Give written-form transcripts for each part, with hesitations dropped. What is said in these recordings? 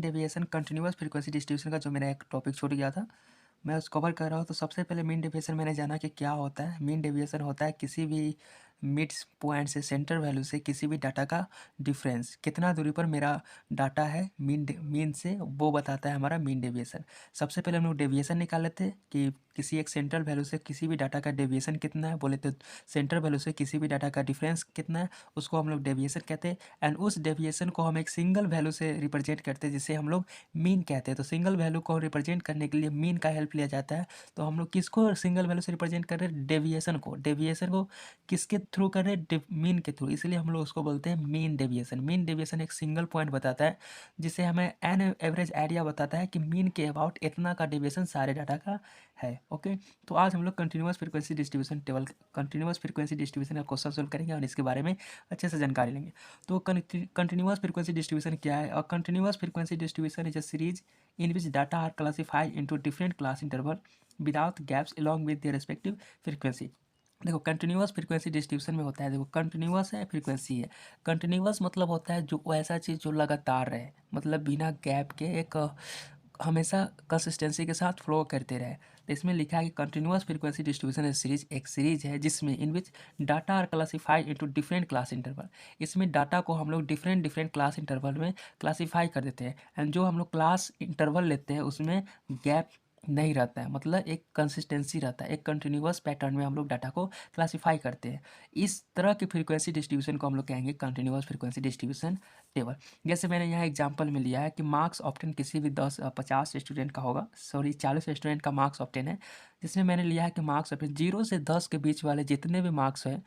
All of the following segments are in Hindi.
डेविएशन कंटिन्यूअस फ्रीक्वेंसी डिस्ट्रीब्यूशन का जो मेरा एक टॉपिक छूट गया था, मैं उसको कवर कर रहा हूँ। तो सबसे पहले मीन डेविएशन मैंने जाना कि क्या होता है। मीन डेविएशन होता है किसी भी मिड पॉइंट से सेंटर वैल्यू से किसी भी डाटा का डिफरेंस, कितना दूरी पर मेरा डाटा है मीन से, वो बताता है हमारा मीन डेविएशन। सबसे पहले हम लोग डेविएशन निकाल लेते हैं कि किसी एक सेंट्रल वैल्यू से किसी भी डाटा का डेविएशन कितना है। बोले तो सेंट्रल वैल्यू से किसी भी डाटा का डिफरेंस कितना है, उसको हम लोग डेविएशन कहते हैं। एंड उस डेविएशन को हम एक सिंगल वैल्यू से रिप्रेजेंट करते हैं जिसे हम लोग मीन कहते हैं। तो सिंगल वैल्यू को रिप्रेजेंट करने के लिए मीन का हेल्प लिया जाता है। तो हम लोग किसको सिंगल वैल्यू से रिप्रेजेंट कर रहे हैं? डेविएशन को किसके थ्रू कर रहे हैं? मीन के थ्रू, इसलिए हम लोग उसको बोलते हैं मीन डेविएशन। मीन डेविएशन एक सिंगल पॉइंट बताता है जिसे हमें एन एवरेज आइडिया बताता है कि मीन के अबाउट इतना का डेविएशन सारे डाटा का है। ओके, तो आज हम लोग कंटिन्यूअस फ्रीक्वेंसी डिस्ट्रीब्यूशन का क्वेश्चन सोल्व करेंगे और इसके बारे में अच्छे से जानकारी लेंगे। तो कंटिन्यूअस फ्रीक्वेंसी डिस्ट्रीब्यूशन क्या है? और continuous frequency distribution is a series in which data are classified into different class interval without gaps along with their respective frequency। देखो कंटिन्यूअस फ्रीक्वेंसी डिस्ट्रीब्यूशन में होता है, देखो कंटिन्यूअस है, फ्रीक्वेंसी है। कंटिन्यूअस मतलब होता है जो ऐसा चीज़ जो लगातार रहे, मतलब बिना गैप के एक हमेशा कंसिस्टेंसी के साथ फ्लो करते रहे। तो इसमें लिखा है कि कंटिन्यूअस फ्रीक्वेंसी डिस्ट्रीब्यूशन सीरीज एक सीरीज है जिसमें in which data are classified into different class interval. इसमें डाटा को हम लोग डिफरेंट क्लास इंटरवल में क्लासीफाई कर देते हैं। एंड जो हम लोग क्लास इंटरवल लेते हैं उसमें गैप नहीं रहता है, मतलब एक कंसिस्टेंसी रहता है, एक कंटिन्यूअस पैटर्न में हम लोग डाटा को क्लासीफाई करते हैं। इस तरह की फ्रीक्वेंसी डिस्ट्रीब्यूशन को हम लोग कहेंगे कंटिन्यूअस फ्रीक्वेंसी डिस्ट्रीब्यूशन टेबल। जैसे मैंने यहाँ एग्जांपल में लिया है कि मार्क्स ऑप्टेन किसी भी 50 स्टूडेंट का होगा, सॉरी 40 स्टूडेंट का मार्क्स ऑप्टेन है, जिसमें मैंने लिया है कि मार्क्स ऑप्टेन 0 से 10 के बीच वाले जितने भी मार्क्स हैं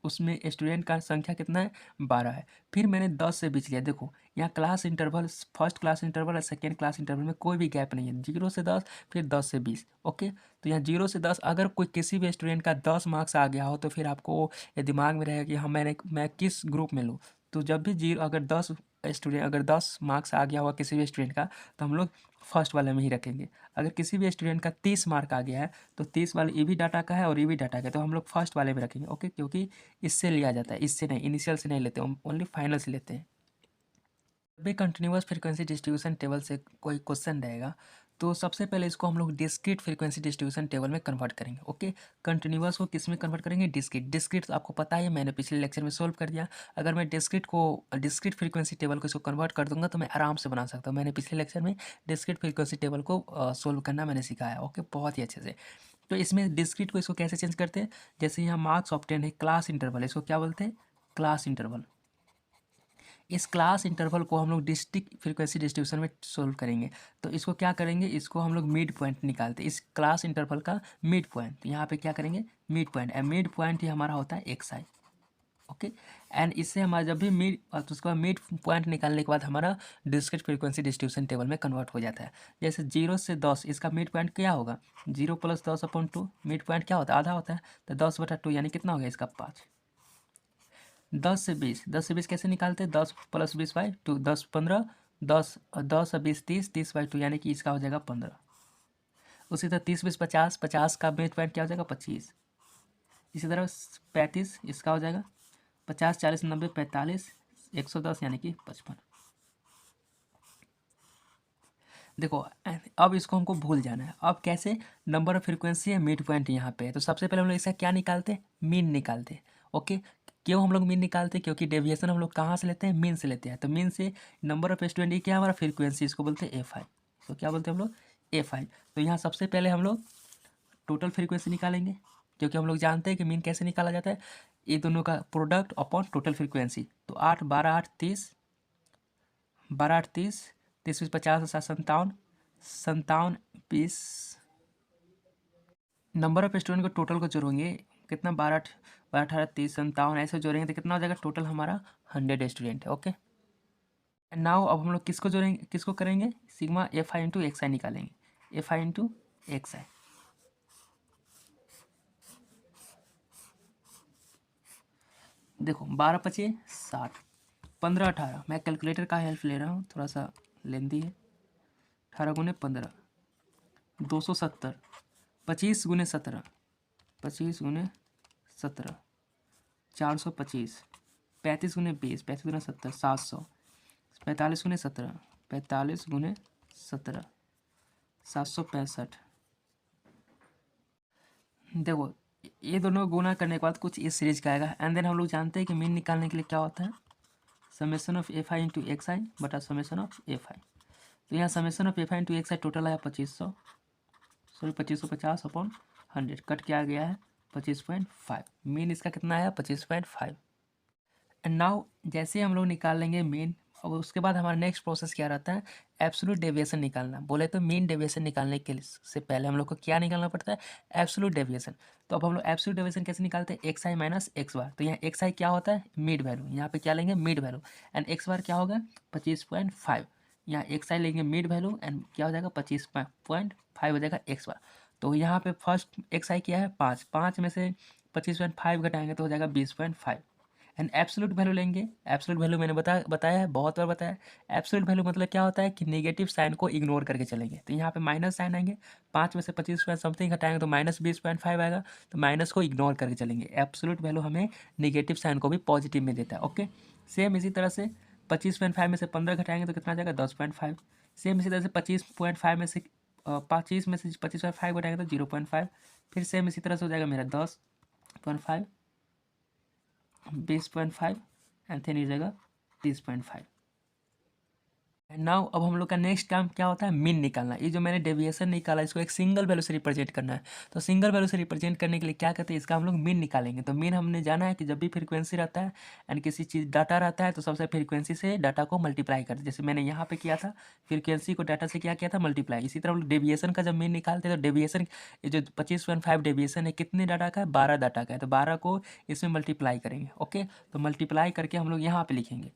उसमें स्टूडेंट का संख्या कितना है? 12 है। फिर मैंने 10 से बीच लिया, देखो यहाँ class interval, first class interval और सेकेंड क्लास इंटरवल में कोई भी गैप नहीं है, 0 से 10 फिर 10 से 20। ओके, तो यहाँ 0 से 10 अगर कोई किसी भी स्टूडेंट का 10 मार्क्स आ गया हो तो फिर आपको ये दिमाग में रहेगा कि हाँ मैं किस ग्रुप में लूँ। तो जब भी जीरो अगर 10 मार्क्स आ गया होगा किसी भी स्टूडेंट का तो हम लोग फर्स्ट वाले में ही रखेंगे। अगर किसी भी स्टूडेंट का 30 मार्क आ गया है तो 30 वाले ई भी डाटा का है और ई भी डाटा का है, तो हम लोग फर्स्ट वाले में रखेंगे। ओके, क्योंकि इससे लिया जाता है, इससे नहीं, इनिशियल से नहीं लेते, ओनली फाइनल से लेते हैं। जब भी कंटिन्यूअस फ्रीक्वेंसी डिस्ट्रीब्यूशन टेबल से कोई क्वेश्चन रहेगा तो सबसे पहले इसको हम लोग डिस्क्रीट फ्रीक्वेंसी डिस्ट्रीब्यूशन टेबल में कन्वर्ट करेंगे। ओके, कंटिन्यूअस को किस में कन्वर्ट करेंगे? डिस्क्रीट आपको पता है, मैंने पिछले लेक्चर में सोल्व कर दिया। अगर मैं डिस्क्रीट फ्रीक्वेंसी टेबल को इसको कन्वर्ट कर दूंगा तो मैं आराम से बना सकता हूँ। मैंने पिछले लेक्चर में डिस्क्रीट फ्रीक्वेंसी टेबल को सोल्व करना मैंने सिखाया। ओके, बहुत ही अच्छे से। तो इसमें डिस्क्रीट को इसको कैसे चेंज करते हैं? जैसे यहाँ मार्क्स ऑब्टेन है, क्लास इंटरवल, इसको क्या बोलते हैं? Class interval. इस क्लास इंटरवल को हम लोग डिस्ट्रिक्ट फ्रीक्वेंसी डिस्ट्रीब्यूशन में सोल्व करेंगे। तो इसको क्या करेंगे? इसको हम लोग मिड पॉइंट निकालते हैं, इस क्लास इंटरवल का मिड पॉइंट। तो यहाँ पे क्या करेंगे? Mid point, and mid point ही हमारा होता है एक्स आई। ओके, एंड इससे हमारा जब भी तो उसके बाद मिड पॉइंट निकालने के बाद हमारा डिस्क्रीट फ्रीक्वेंसी डिस्ट्रीब्यूशन टेबल में कन्वर्ट हो जाता है। जैसे 0 से 10 इसका मिड पॉइंट क्या होगा? 0 + 10/2, मिड पॉइंट क्या होता है? आधा होता है। तो 10/2 यानी कितना हो गया इसका? 5। 10 से 20 कैसे निकालते हैं? 10 + 20/2, 10 15, 10 और 20 30, 30/2 यानी कि इसका हो जाएगा 15। उसी तरह 30 20 50, 50 का मिड पॉइंट क्या हो जाएगा? 25। इसी तरह 35 इसका हो जाएगा 50, 40 90 45, 110 यानी कि 55। देखो अब इसको हमको भूल जाना है। अब कैसे? नंबर ऑफ फ्रीक्वेंसी है, मिड पॉइंट यहाँ पे है, तो सबसे पहले हम लोग इसका क्या निकालते हैं? मीन निकालते हैं। ओके, क्यों हम लोग मीन निकालते हैं? क्योंकि डेविएशन हम लोग कहाँ से लेते हैं? मीन से लेते हैं। तो मीन से नंबर ऑफ स्टूडेंट, ये क्या हमारा फ्रीक्वेंसी, इसको बोलते हैं F5। तो क्या बोलते हैं हम लोग? F5। तो यहाँ सबसे पहले हम लोग टोटल फ्रीक्वेंसी निकालेंगे, क्योंकि हम लोग जानते हैं कि मीन कैसे निकाला जाता है, ये दोनों का प्रोडक्ट अपॉन टोटल फ्रीक्वेंसी। तो 8 12 8 30, 12 8 30, 30 20 50 7 57, 57 20। नंबर ऑफ स्टूडेंट को टोटल को जोड़ेंगे, कितना? 12 12 18 30 57 ऐसे जोड़ेंगे तो कितना हो जाएगा? टोटल हमारा 100 स्टूडेंट है। ओके, एंड नाउ अब हम लोग किसको जोड़ेंगे, किसको करेंगे? सिग्मा F i × XI निकालेंगे, F i × XI। देखो 12 × 5 = 60, 15 18, मैं कैलकुलेटर का हेल्प ले रहा हूँ, थोड़ा सा लेंदी है। 18 × 15 270, 25 × 17, 25 × 17 425, 35 × 20, 35 × 70 700, 45 × 17 45 गुने 17, 765। देखो ये दोनों गुना करने के बाद कुछ इस सीरीज का आएगा। एंड देन हम लोग जानते हैं कि मीन निकालने के लिए क्या होता है, summation of F I into X I बटा समेसन ऑफ एफ आई। तो यहाँ summation of F I into X I total आया 2500, सॉरी 2550 अपॉन 100, कट किया गया है 25.5। मीन इसका कितना आया 25.5। एंड नाउ जैसे हम लोग निकाल लेंगे मीन, और उसके बाद हमारा नेक्स्ट प्रोसेस क्या रहता है, एब्सोल्यूट डेविएशन निकालना। बोले तो मीन डेविएशन निकालने के से पहले हम लोग को क्या निकालना पड़ता है, एब्सोल्यूट डेविएशन। तो अब हम लोग एब्सोल्यूट डेविएशन कैसे निकालते हैं, एक्स आई माइनस एक्स बार। तो यहाँ एक्स आई क्या होता है, मिड वैल्यू, यहाँ पे क्या लेंगे मिड वैल्यू, एंड एक्स बार क्या होगा 25.5। यहाँ एक्स आई लेंगे मिड वैल्यू एंड क्या हो जाएगा 25.5 हो जाएगा एक्स बार। तो यहाँ पे फर्स्ट एक्स आई क्या है 5, 5 में से 25.5 घटाएंगे तो हो जाएगा 20.5। एंड एब्सोल्यूट वैल्यू लेंगे। एब्सोल्यूट वैल्यू मैंने बताया है, बहुत बार बताया है। एब्सोल्यूट वैल्यू मतलब क्या होता है कि नेगेटिव साइन को इग्नोर करके चलेंगे। तो यहाँ पे माइनस साइन आएंगे, 5 में से 25 समथिंग घटाएंगे तो माइनस 20.5 आएगा, तो माइनस को इग्नोर करके चलेंगे। एब्सोल्यूट वैल्यू हमें नेगेटिव साइन को भी पॉजिटिव में देता है। ओके, सेम इसी तरह से 25.5 में से 15 घटाएंगे तो कितना आ जाएगा 10.5। सेम इसी तरह से 25.5 में से 25 में से 25.5 घटाएंगे तो 0.5। फिर सेम इसी तरह से हो जाएगा मेरा 10.5, 20.5 एंड देन ये जगह 30.5। एंड नाउ अब हम लोग का नेक्स्ट काम क्या होता है, मीन निकालना। ये जो मैंने डेविएशन निकाला इसको एक सिंगल वैल्यू से रिप्रेजेंट करना है। तो सिंगल वैल्यू से रिप्रेजेंट करने के लिए क्या करते हैं, इसका हम लोग मीन निकालेंगे। तो मीन हमने जाना है कि जब भी फ्रीक्वेंसी रहता है एंड किसी चीज़ डाटा रहता है तो सबसे फ्रीक्वेंसी से डाटा को मल्टीप्लाई करते हैं। जैसे मैंने यहाँ पे किया था, फ्रीक्वेंसी को डाटा से क्या किया था मल्टीप्लाई। इसी तरह हम लोग डेविएशन का जब मीन निकालते हैं तो डेविएशन ये जो 25.5 डेविएशन है कितने डाटा का है, 12 डाटा का है। तो 12 को इसमें मल्टीप्लाई करेंगे। ओके, तो मल्टीप्लाई करके हम लोग यहाँ पे लिखेंगे।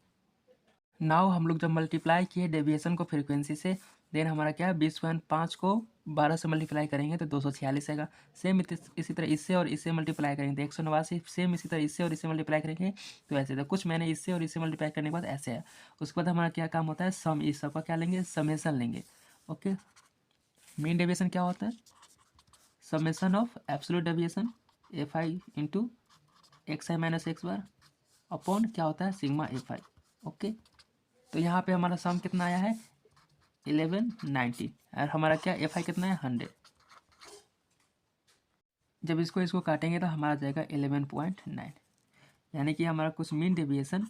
नाउ हम लोग जब मल्टीप्लाई किए डेविएशन को फ्रीक्वेंसी से, देन हमारा क्या है 20.5 को 12 से मल्टीप्लाई करेंगे तो 246 आएगा। सेम इसी तरह इससे और इससे मल्टीप्लाई करेंगे तो 189। सेम इसी तरह इससे और इससे मल्टीप्लाई करेंगे तो ऐसे। तो कुछ मैंने इससे और इससे मल्टीप्लाई करने के बाद ऐसे है। उसके बाद हमारा क्या काम होता है, सम, इस सब का क्या लेंगे, समेसन लेंगे। ओके, मीन डेविएशन क्या होता है, summation of absolute deviation F I into X I minus x bar upon क्या होता है सिग्मा एफ आई। ओके, तो यहाँ पे हमारा सम कितना आया है 1190 और हमारा क्या एफ आई कितना है 100। जब इसको इसको काटेंगे तो हमारा जाएगा 11.9, यानी कि हमारा कुछ mean deviation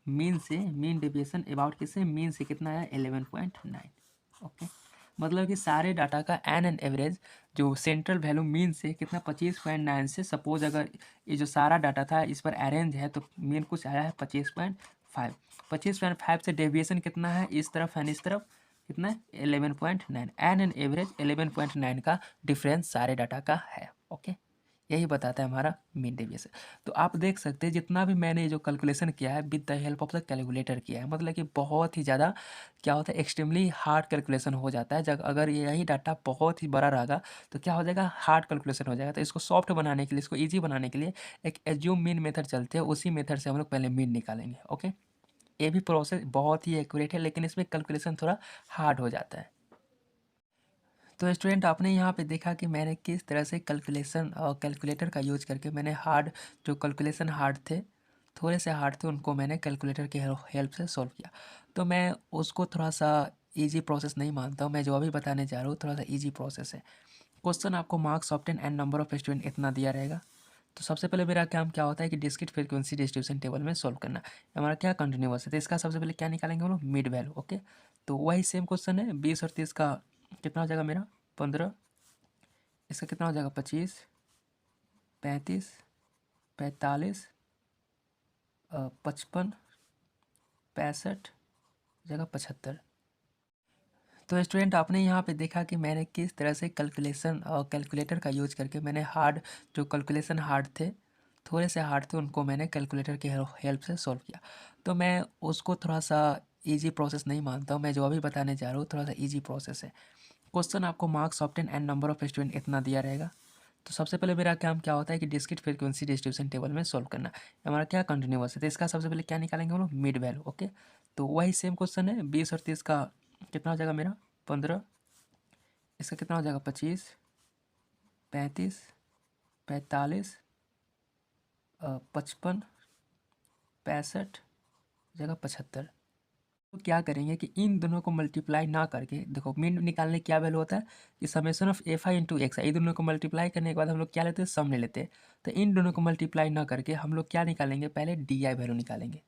mean deviation about किससे, मीन से कितना आया 11.9। ओके, मतलब कि सारे डाटा का एन एवरेज जो सेंट्रल वैल्यू मीन से कितना 25.9 से, सपोज अगर ये जो सारा डाटा था इस पर अरेंज है तो मीन कुछ आया है 25.5। 25.5 से डेविएशन कितना है इस तरफ एंड इस तरफ कितना है 11.9, एन एवरेज 11.9 का डिफरेंस सारे डाटा का है। ओके, यही बताता है हमारा मीन डेविएशन। तो आप देख सकते हैं जितना भी मैंने जो कैलकुलेशन किया है with the help of the calculator किया है, मतलब कि बहुत ही ज़्यादा क्या होता है एक्सट्रीमली हार्ड कैलकुलेशन हो जाता है। जब अगर यही डाटा बहुत ही बड़ा रहेगा तो क्या हो जाएगा, हार्ड कैलकुलेशन हो जाएगा। तो इसको सॉफ्ट बनाने के लिए, इसको ईजी बनाने के लिए एक एज्यूम मीन मेथड चलते हैं, उसी मेथड से हम लोग पहले मीन निकालेंगे। ओके, ये भी प्रोसेस बहुत ही एक्यूरेट है लेकिन इसमें कैलकुलेशन थोड़ा हार्ड हो जाता है। तो स्टूडेंट आपने यहाँ पे देखा कि मैंने किस तरह से कैलकुलेशन और कैलकुलेटर का यूज करके मैंने हार्ड जो कैलकुलेशन हार्ड थे, थोड़े से हार्ड थे, उनको मैंने कैलकुलेटर की हेल्प से सॉल्व किया। तो मैं उसको थोड़ा सा इजी प्रोसेस नहीं मानता हूँ, मैं जो अभी बताने जा रहा हूँ थोड़ा सा इजी प्रोसेस है। क्वेश्चन आपको marks obtain and number of student इतना दिया रहेगा। तो सबसे पहले मेरा काम क्या होता है कि डिस्क्रीट फ्रीक्वेंसी डिस्ट्रीब्यूशन टेबल में सॉल्व करना। हमारा क्या कंटिन्यूअस है तो इसका सबसे पहले क्या निकालेंगे हम लोग, मिड वैल्यू। ओके, तो वही सेम क्वेश्चन है, 20 और 30 का कितना हो जाएगा मेरा 15, इसका कितना हो जाएगा 25, 35, 45, 55, 65 जगह 75। तो स्टूडेंट आपने यहाँ पे देखा कि मैंने किस तरह से कैलकुलेशन और कैलकुलेटर का यूज करके मैंने हार्ड जो कैलकुलेशन हार्ड थे, थोड़े से हार्ड थे, उनको मैंने कैलकुलेटर की हेल्प से सॉल्व किया। तो मैं उसको थोड़ा सा इजी प्रोसेस नहीं मानता हूँ, मैं जो अभी बताने जा रहा हूँ थोड़ा सा इजी प्रोसेस है। क्वेश्चन आपको marks obtain and number of student इतना दिया रहेगा। तो सबसे पहले मेरा काम क्या होता है कि डिस्क्रीट फ्रीक्वेंसी डिस्ट्रीब्यूशन टेबल में सॉल्व करना। हमारा क्या कंटिन्यूअस है तो इसका सबसे पहले क्या निकालेंगे हम लोग, मिड वैल्यू। ओके, तो वही सेम क्वेश्चन है, 20 और 30 का कितना हो जाएगा मेरा 15, इसका कितना हो जाएगा 25, 35, 45, 55, 65 जगह 75। तो क्या करेंगे कि इन दोनों को मल्टीप्लाई ना करके, देखो मीन निकालने क्या वैल्यू होता है कि summation of F I into X I, दोनों को मल्टीप्लाई करने के बाद हम लोग क्या लेते हैं, सम ले लेते हैं। तो इन दोनों को मल्टीप्लाई ना करके हम लोग क्या निकालेंगे, पहले डी आई वैल्यू निकालेंगे।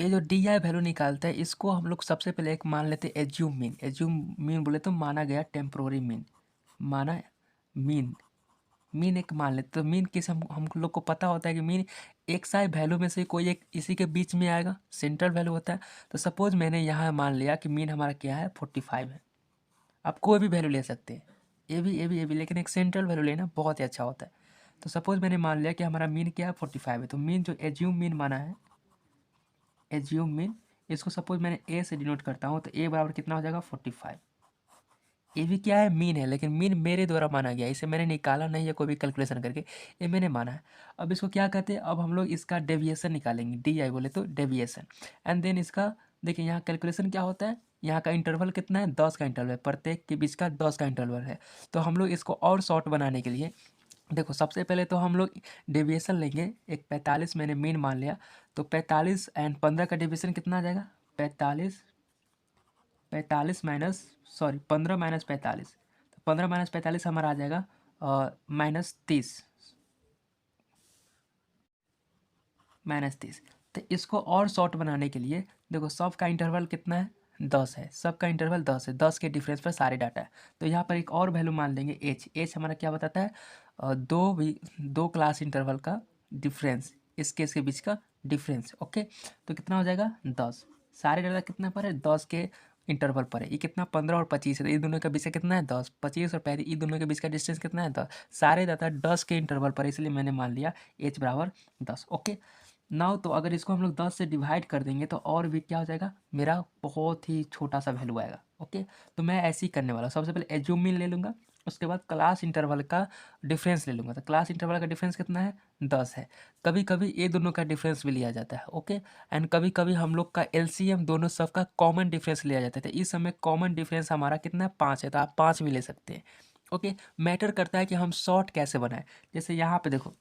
ये जो डी आई वैल्यू निकालते हैं इसको हम लोग सबसे पहले एक मान लेते हैं एज्यूम मीन। एज्यूम मीन बोले तो माना गया टेम्पोररी मीन, माना मीन, मीन एक मान लेते। तो मीन किस हम लोग को पता होता है कि मीन एक्स आई वैल्यू में से कोई एक इसी के बीच में आएगा, सेंट्रल वैल्यू होता है। तो सपोज मैंने यहाँ मान लिया कि मीन हमारा क्या है, 45 है। आप कोई भी वैल्यू ले सकते हैं, ए भी, लेकिन एक सेंट्रल वैल्यू लेना बहुत ही अच्छा होता है। तो सपोज मैंने मान लिया कि हमारा मीन क्या है, 45 है। तो मीन जो एज्यूम मीन माना है, एज्यूम मीन, इसको सपोज मैंने ए से डिनोट करता हूँ तो ए बराबर कितना हो जाएगा, 45। ये भी क्या है, मीन है, लेकिन मीन मेरे द्वारा माना गया, इसे मैंने निकाला नहीं है कोई भी कैलकुलेशन करके, ये मैंने माना है। अब इसको क्या कहते हैं, अब हम लोग इसका डेविएशन निकालेंगे, डी आई बोले तो डेविएशन। एंड देन इसका देखिए यहाँ कैलकुलेशन क्या होता है, यहाँ का इंटरवल कितना है, 10 का इंटरवल है, प्रत्येक के बीच का 10 का इंटरवल है। तो हम लोग इसको और शॉर्ट बनाने के लिए देखो सबसे पहले तो हम लोग डेविएशन लेंगे, एक 45 मैंने मीन मान लिया। तो 45 एंड 15 का डेविएशन कितना आ जाएगा, 45, 45 माइनस, सॉरी 15 माइनस 45। तो 15 माइनस 45 हमारा आ जाएगा -30, -30। तो इसको और शॉर्ट बनाने के लिए देखो सब का इंटरवल कितना है, 10 है, सब का इंटरवल 10 है, 10 के डिफरेंस पर सारे डाटा है। तो यहाँ पर एक और वैल्यू मान लेंगे एच। एच हमारा क्या बताता है, दो क्लास इंटरवल का डिफरेंस, इस केस के बीच का डिफरेंस। ओके, तो कितना हो जाएगा, 10। सारे डाटा कितना पर है, 10 के इंटरवल पर है। ये कितना, 15 और 25 है, तो ये दोनों के बीच का कितना है, 10। 25 और 35, ये दोनों के बीच का डिस्टेंस कितना है, 10। सारे डाटा 10 के इंटरवल पर है, इसलिए मैंने मान लिया एच बराबर 10। ओके, नाउ तो अगर इसको हम लोग 10 से डिवाइड कर देंगे तो और भी क्या हो जाएगा, मेरा बहुत ही छोटा सा वैल्यू आएगा। ओके, तो मैं ऐसे ही करने वाला हूँ, सबसे पहले एज्यूम मीन ले लूँगा, उसके बाद क्लास इंटरवल का डिफरेंस ले लूँगा। तो क्लास इंटरवल का डिफरेंस कितना है, 10 है। कभी कभी ये दोनों का डिफरेंस भी लिया जाता है। ओके, एंड कभी कभी हम लोग का एलसीएम दोनों सब का कॉमन डिफरेंस लिया जाता है। तो इस समय कॉमन डिफरेंस हमारा कितना है, 5 है, तो आप 5 भी ले सकते हैं। ओके, मैटर करता है कि हम शॉर्ट कैसे बनाएं। जैसे यहाँ पे देखो,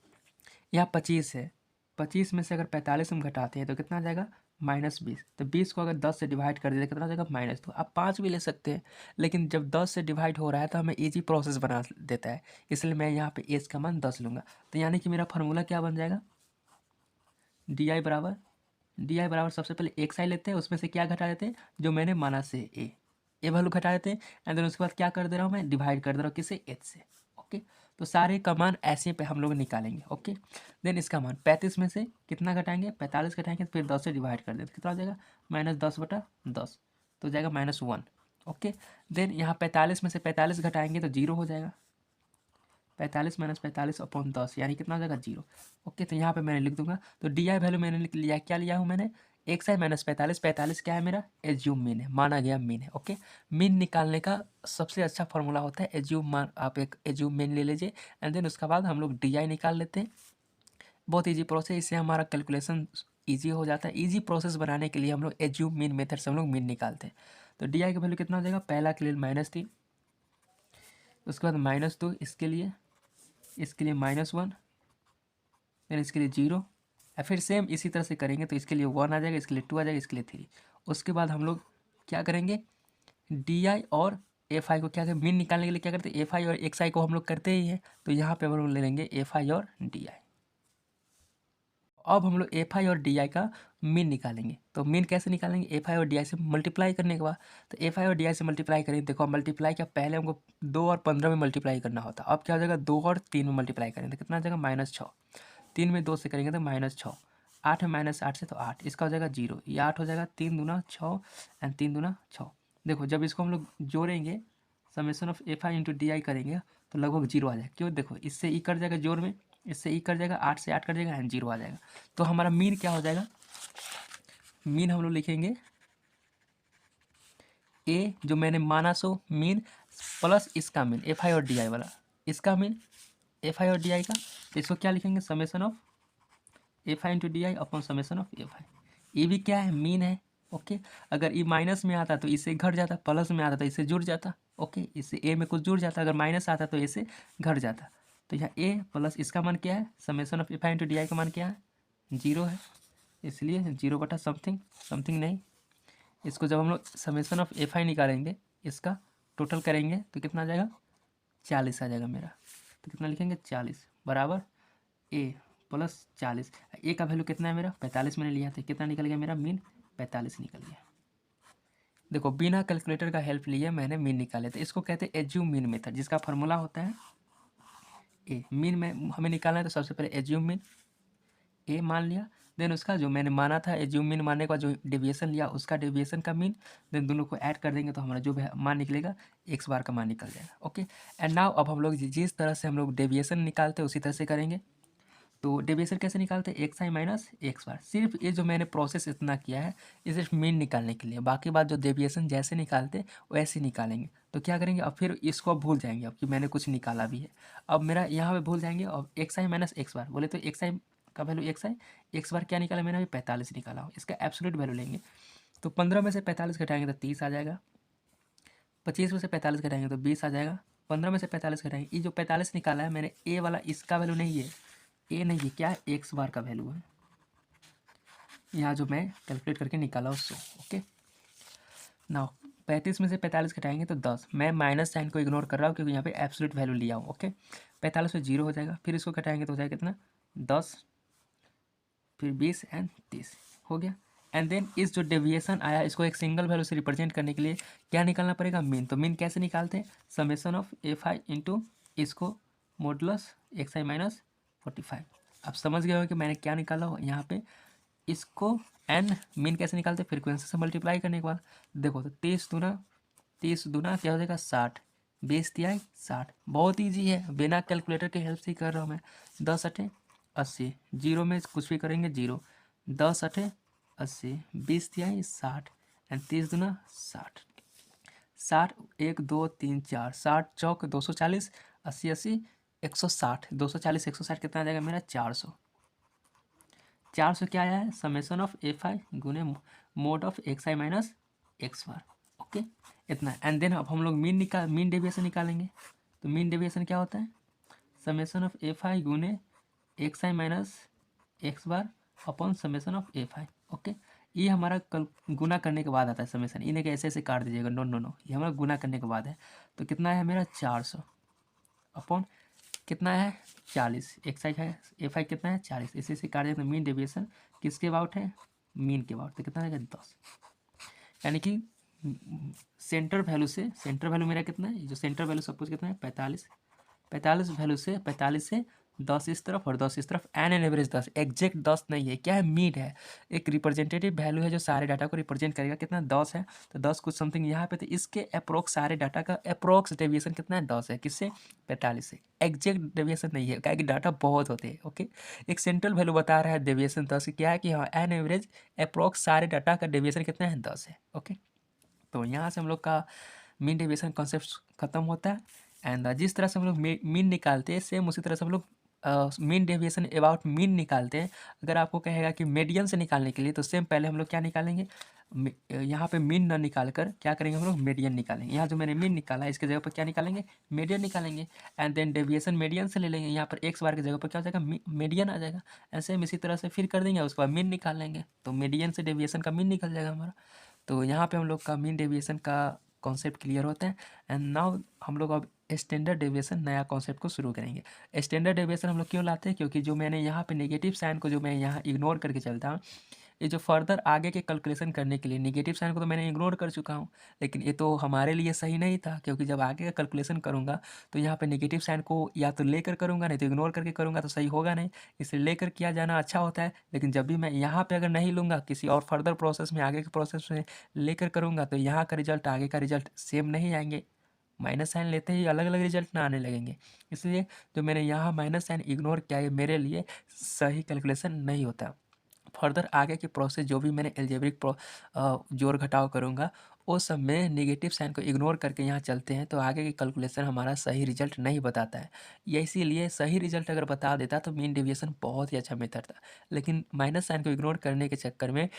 यहाँ 25 है, 25 में से अगर 45 हम घटाते हैं तो कितना आ जाएगा, -20। तो 20 को अगर 10 से डिवाइड कर देते कितना आ जाएगा, -2। आप 5 भी ले सकते हैं, लेकिन जब 10 से डिवाइड हो रहा है तो हमें ईजी प्रोसेस बना देता है, इसलिए मैं यहाँ पे एज का मान 10 लूँगा। तो यानी कि मेरा फार्मूला क्या बन जाएगा, डी आई बराबर सबसे पहले एक्स आई लेते हैं, उसमें से क्या घटा देते हैं, जो मैंने माना से ए वैल्यू घटा देते हैं। एंड देन उसके बाद क्या कर दे रहा हूँ, मैं डिवाइड कर दे रहा हूँ किससे, एच से। ओके, तो सारे का मान ऐसे पे हम लोग निकालेंगे। ओके, देन इसका मान 35 में से कितना घटाएंगे, 45 घटाएंगे, फिर 10 से डिवाइड कर देते, कितना हो जाएगा, -10/10, तो जाएगा -1। ओके, देन यहाँ 45 में से 45 घटाएंगे तो 0 हो जाएगा, 45 माइनस 45/10 यानी कितना हो जाएगा, 0। ओके, तो यहाँ पे मैंने लिख दूंगा। तो डी आई वैल्यू मैंने लिख लिया, क्या लिया हूँ मैंने, एक्स आई माइनस 45, 45 क्या है मेरा, एज्यूम मीन है, माना गया मीन है। ओके, मीन निकालने का सबसे अच्छा फॉर्मूला होता है एज्यूम मान, आप एक एज्यूम मीन ले लीजिए एंड देन उसके बाद हम लोग डी आई निकाल लेते हैं। बहुत ईजी प्रोसेस, इससे हमारा कैलकुलेशन ईजी हो जाता है। ईजी प्रोसेस बनाने के लिए हम लोग एज्यूम मीन मेथड से हम लोग मीन निकालते हैं। तो डी आई का वैल्यू कितना हो जाएगा, पहला के लिए -3, उसके बाद -2, इसके लिए -1, देन इसके लिए 0, या फिर सेम इसी तरह से करेंगे तो इसके लिए 1 आ जाएगा, इसके लिए 2 आ जाएगा, इसके लिए 3। उसके बाद हम लोग क्या करेंगे, डी आई और एफ आई को क्या करें, मीन निकालने के लिए क्या करते हैं, एफ आई और एक्स आई को हम लोग करते ही हैं, तो यहाँ पे हम लोग ले लेंगे एफ आई और डी आई। अब हम लोग एफ आई और डी आई का मीन निकालेंगे। तो मीन कैसे निकालेंगे, एफ आई और डी आई से मल्टीप्लाई करने के बाद। तो एफ आई और डी आई से मल्टीप्लाई करेंगे, देखो मल्टीप्लाई क्या, पहले हमको 2 और 15 में मल्टीप्लाई करना होता, अब क्या हो जाएगा, 2 और 3 में मल्टीप्लाई करेंगे तो कितना आ जाएगा, -6। 3 में 2 से करेंगे तो -6, 8 है -8 से तो 8, इसका हो जाएगा 0, ये 8 हो जाएगा, 3 दूना 6 एंड 3 दूना 6। देखो जब इसको हम लोग जोड़ेंगे, summation of F I into D I करेंगे तो लगभग 0 आ जाएगा। क्यों, देखो इससे ई कट जाएगा जोड़ में, इससे ई कट जाएगा, 8 से 8 कट जाएगा एंड 0 आ जाएगा। तो हमारा मीन क्या हो जाएगा, मीन हम लोग लिखेंगे ए जो मैंने माना सो मीन प्लस इसका मीन, एफ आई और डी आई वाला, इसका मीन एफ आई और डी आई का। तो इसको क्या लिखेंगे, summation of F I into D I upon summation of F आई। ये भी क्या है, मीन है। ओके, अगर ये माइनस में आता तो इससे घट जाता, प्लस में आता तो इससे जुड़ जाता। ओके, इससे ए में कुछ जुड़ जाता, अगर माइनस आता तो इससे घट जाता। तो यहाँ ए प्लस इसका मान क्या है, summation of F I into D I का मान क्या है, 0 है, इसलिए 0/समथिंग, समथिंग नहीं, इसको जब हम लोग समेसन ऑफ एफ आई निकालेंगे, इसका टोटल करेंगे तो कितना आ जाएगा, 40 आ जाएगा मेरा। तो कितना लिखेंगे, 40 बराबर ए प्लस 40। ए का वैल्यू कितना है मेरा, 45 मैंने लिया था, कितना निकल गया मेरा मीन, 45 निकल गया। देखो बिना कैलकुलेटर का हेल्प लिए मैंने मीन निकाले थे, इसको कहते हैं एज्यूम मीन मेथड, जिसका फॉर्मूला होता है ए। मीन में हमें निकालना है तो सबसे पहले एज्यूम मीन ए मान लिया, देन उसका जो मैंने माना था एज्यूम मीन मानने के बाद जो डेविएशन लिया उसका डेविएशन का मीन, देन दोनों को ऐड कर देंगे तो हमारा जो भी मान निकलेगा एक्स बार का मान निकल जाएगा। ओके, एंड नाउ अब हम लोग जिस तरह से हम लोग डेविएशन निकालते हैं उसी तरह से करेंगे। तो डेविएशन कैसे निकालते हैं, एक्स आई माइनस एक्स बार। सिर्फ ये जो मैंने प्रोसेस इतना किया है ये सिर्फ मीन निकालने के लिए, बाकी बात जो डेविएशन जैसे निकालते वैसे ही निकालेंगे। तो क्या करेंगे, अब फिर इसको अब भूल जाएंगे अब कि मैंने कुछ निकाला भी है। अब मेरा यहाँ पे भूल जाएंगे, अब एक्स आई माइनस एक्स बार बोले तो एक्स आई का वैल्यू एक्स आई, एक्स बार क्या निकाला मैंने अभी 45 निकाला हो, इसका एब्सोल्यूट वैल्यू लेंगे। तो 15 में से 45 घटाएंगे तो 30 आ जाएगा, 25 में से 45 घटाएंगे तो 20 आ जाएगा, 15 में से 45 घटाएंगे, ये जो 45 निकाला है मैंने ए वाला इसका वैल्यू नहीं है, ए नहीं है, क्या है, एक्स बार का वैल्यू है, यहाँ जो मैं कैलकुलेट करके निकाला उसको। ओके, नाउ 35 में से 45 घटाएंगे तो 10, मैं माइनस साइन को इग्नोर कर रहा हूँ क्योंकि यहाँ पे एब्सोल्यूट वैल्यू लिया हूँ। ओके, 45 में 0 हो जाएगा, फिर इसको घटाएंगे तो हो जाएगा कितना, 10, फिर 20 एंड 30 हो गया। एंड देन इस जो डेविएशन आया इसको एक सिंगल वैल्यू से रिप्रेजेंट करने के लिए क्या निकालना पड़ेगा, मीन। तो मीन कैसे निकालते हैं, summation of F I into इसको मॉडुलस एक्स आई माइनस 45। आप समझ गए हो कि मैंने क्या निकाला हो यहाँ पे इसको। एंड मीन कैसे निकालते हैं, फ्रीक्वेंसी से मल्टीप्लाई करने के बाद। देखो तो 30 दूना क्या हो जाएगा 60, 20 तिया 60, बहुत ईजी है, बिना कैलकुलेटर के हेल्प से ही कर रहा हूँ मैं। 10 अठे 80, जीरो में कुछ भी करेंगे जीरो, 10 अठे 80, 20 तिया 60 एंड 30 दूना 60, 60 1 2 3 4 60 चौक 240, 80 80 160, 240 160 कितना आ जाएगा मेरा 400। 400 क्या आया है, समेसन ऑफ एफ आई गुने mode of x I minus x bar. Okay, इतना। एंड देन अब हम लोग मीन डेविएशन निकालेंगे। तो मीन डेविएशन क्या होता है, समेसन ऑफ एफ आई गुने x I minus x bar upon summation of F I. Okay, ये हमारा कल गुना करने के बाद आता है समेसन, इन्हें कैसे ऐसे काट दीजिएगा, नो नो नो, ये हमारा गुना करने के बाद है। तो कितना है मेरा 400 अपॉन कितना है 40, एक्स आई है एफ आई कितना है 40, इसी से काट देते मीन डेविएशन किसके अबाउट है, मीन के अबाउट। तो कितना आएगा 10, यानी कि सेंटर वैल्यू मेरा कितना है, जो सेंटर वैल्यू सपोज कितना है 45, 45 वैल्यू से 45 से 10 इस तरफ और 10 इस तरफ, एन एवरेज 10, एग्जैक्ट 10 नहीं है, क्या है मीन है, एक रिप्रेजेंटेटिव वैल्यू है जो सारे डाटा को रिप्रेजेंट करेगा। कितना 10 है, तो 10 कुछ समथिंग यहाँ पे, तो इसके अप्रोक्स सारे डाटा का अप्रोक्स डेविएशन कितना है 10 है, किससे 45 से, एग्जैक्ट डेविएशन नहीं है, क्या कि डाटा बहुत होते हैं। ओके, एक सेंट्रल वैल्यू बता रहा है डेविएशन 10, क्या है कि हाँ एन एवरेज अप्रोक्स सारे डाटा का डेविएशन कितना है 10 है। ओके, तो यहाँ से हम लोग का मीन डेविएशन कॉन्सेप्ट खत्म होता है। एंड जिस तरह से हम लोग मीन निकालते हैं सेम उसी तरह से हम लोग मीन डेविएशन अबाउट मीन निकालते हैं। अगर आपको कहेगा कि मीडियन से निकालने के लिए तो सेम पहले हम लोग क्या निकालेंगे, यहाँ पे मीन ना निकाल कर क्या करेंगे हम लोग मीडियन निकालेंगे। यहाँ जो मैंने मीन निकाला है इसके जगह पर क्या निकालेंगे, मीडियन निकालेंगे। एंड देन डेविएशन मीडियन से ले लेंगे, यहाँ पर एक्स बार की जगह पर क्या हो जाएगा मीडियन आ जाएगा। ऐसे हम इसी तरह से फिर कर देंगे, उसके बाद मीन निकाल लेंगे, तो मीडियन से डेविएशन का मीन निकल जाएगा हमारा। तो यहाँ पे हम लोग का मीन डेविएशन का कॉन्सेप्ट क्लियर होता है। एंड नाउ हम लोग अब स्टैंडर्ड डेविएशन नया कॉन्सेप्ट को शुरू करेंगे। स्टैंडर्ड डेविएशन हम लोग क्यों लाते हैं, क्योंकि जो मैंने यहाँ पे नेगेटिव साइन को जो मैं यहाँ इग्नोर करके चलता हूँ, ये जो फर्दर आगे के कैलकुलेशन करने के लिए नेगेटिव साइन को तो मैंने इग्नोर कर चुका हूँ, लेकिन ये तो हमारे लिए सही नहीं था, क्योंकि जब आगे का कैलकुलेशन करूँगा तो यहाँ पे नेगेटिव साइन को या तो लेकर करूँगा, नहीं तो इग्नोर करके करूँगा, तो सही होगा नहीं। इसे लेकर किया जाना अच्छा होता है, लेकिन जब भी मैं यहाँ पे अगर नहीं लूँगा, किसी और फर्दर प्रोसेस में आगे के प्रोसेस में लेकर करूँगा, तो यहाँ का रिजल्ट आगे का रिजल्ट सेम नहीं आएंगे, माइनस साइन लेते ही अलग अलग रिजल्ट ना आने लगेंगे। इसलिए जो मैंने यहाँ माइनस साइन इग्नोर किया है मेरे लिए सही कैलकुलेशन नहीं होता। फर्दर आगे की प्रोसेस जो भी मैंने एल्जेब्रिक जोड़ घटाव करूँगा वो सब में नेगेटिव साइन को इग्नोर करके यहाँ चलते हैं तो आगे की कैलकुलेशन हमारा सही रिजल्ट नहीं बताता है। ये इसीलिए सही रिजल्ट अगर बता देता तो मीन डेविएशन बहुत ही अच्छा मेथड था, लेकिन माइनस साइन को इग्नोर करने के चक्कर में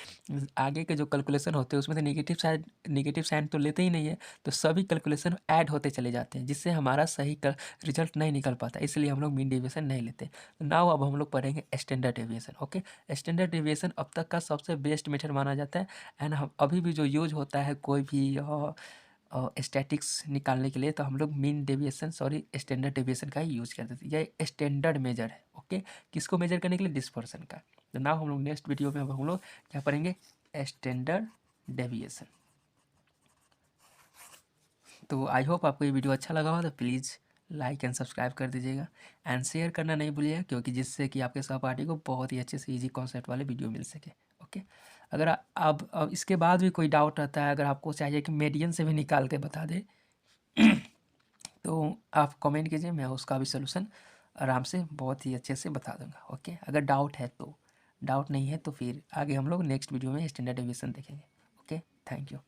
आगे के जो कैलकुलेशन होते हैं उसमें तो नेगेटिव साइन तो लेते ही नहीं है, तो सभी कैलकुलेशन ऐड होते चले जाते हैं जिससे हमारा सही रिजल्ट नहीं निकल पाता, इसलिए हम लोग मीन डेविएशन नहीं लेते। तो नाउ अब हम लोग पढ़ेंगे standard deviation. Okay, standard deviation अब तक का सबसे बेस्ट मेथड माना जाता है एंड हम अभी भी जो यूज होता है कोई भी स्टैटिक्स निकालने के लिए तो हम लोग मीन डेविएशन स्टैंडर्ड डेविएशन का ही यूज करते थे। यह स्टैंडर्ड मेजर है। ओके, किसको मेजर करने के लिए? डिस्पर्सन का। तो नाउ हम लोग नेक्स्ट वीडियो में हम लोग क्या पढ़ेंगे? Standard deviation. तो आई होप आपको ये वीडियो अच्छा लगा हो तो प्लीज़ लाइक एंड सब्सक्राइब कर दीजिएगा एंड शेयर करना नहीं भूलिएगा, क्योंकि जिससे कि आपके सहपाठी को बहुत ही अच्छे से इजी कॉन्सेप्ट वाले वीडियो मिल सके। ओके, अगर अब इसके बाद भी कोई डाउट रहता है, अगर आपको चाहिए कि मीडियन से भी निकाल के बता दे तो आप कमेंट कीजिए, मैं उसका भी सोल्यूशन आराम से बहुत ही अच्छे से बता दूंगा। ओके, अगर डाउट है तो, डाउट नहीं है तो फिर आगे हम लोग नेक्स्ट वीडियो में स्टैंडर्ड डेविएशन देखेंगे। Okay, thank you.